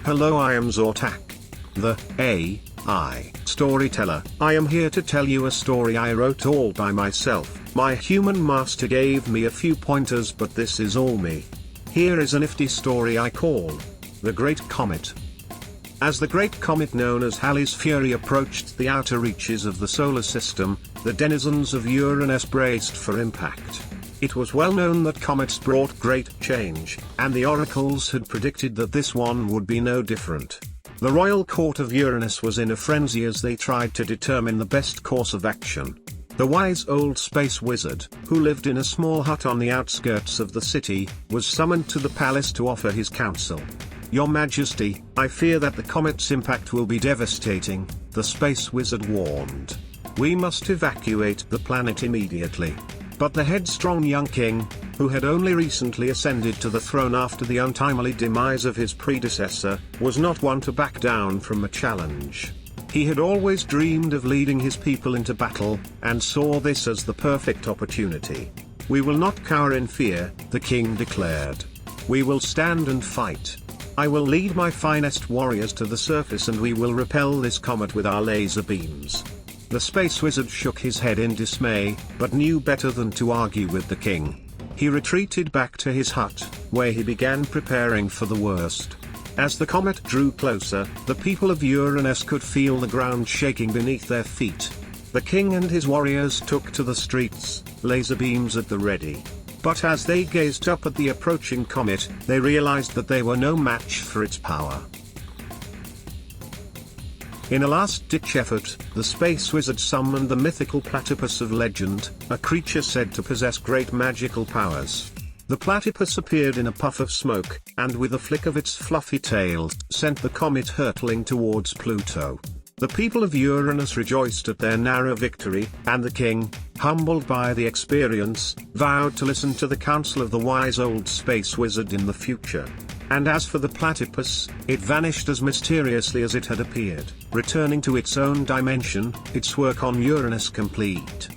Hello, I am Zortak The A.I. Storyteller. I am here to tell you a story I wrote all by myself. My human master gave me a few pointers, but this is all me. Here is a nifty story I call The Great Comet. As the Great Comet known as Halley's Fury approached the outer reaches of the solar system, the denizens of Uranus braced for impact. It was well known that comets brought great change, and the oracles had predicted that this one would be no different. The royal court of Uranus was in a frenzy as they tried to determine the best course of action. The wise old space wizard, who lived in a small hut on the outskirts of the city, was summoned to the palace to offer his counsel. "Your Majesty, I fear that the comet's impact will be devastating," the space wizard warned. "We must evacuate the planet immediately." But the headstrong young king, who had only recently ascended to the throne after the untimely demise of his predecessor, was not one to back down from a challenge. He had always dreamed of leading his people into battle, and saw this as the perfect opportunity. "We will not cower in fear," the king declared. "We will stand and fight. I will lead my finest warriors to the surface and we will repel this comet with our laser beams." The space wizard shook his head in dismay, but knew better than to argue with the king. He retreated back to his hut, where he began preparing for the worst. As the comet drew closer, the people of Uranus could feel the ground shaking beneath their feet. The king and his warriors took to the streets, laser beams at the ready. But as they gazed up at the approaching comet, they realized that they were no match for its power. In a last-ditch effort, the space wizard summoned the mythical platypus of legend, a creature said to possess great magical powers. The platypus appeared in a puff of smoke, and with a flick of its fluffy tail, sent the comet hurtling towards Pluto. The people of Uranus rejoiced at their narrow victory, and the king, humbled by the experience, vowed to listen to the counsel of the wise old space wizard in the future. And as for the platypus, it vanished as mysteriously as it had appeared, returning to its own dimension, its work on Uranus complete.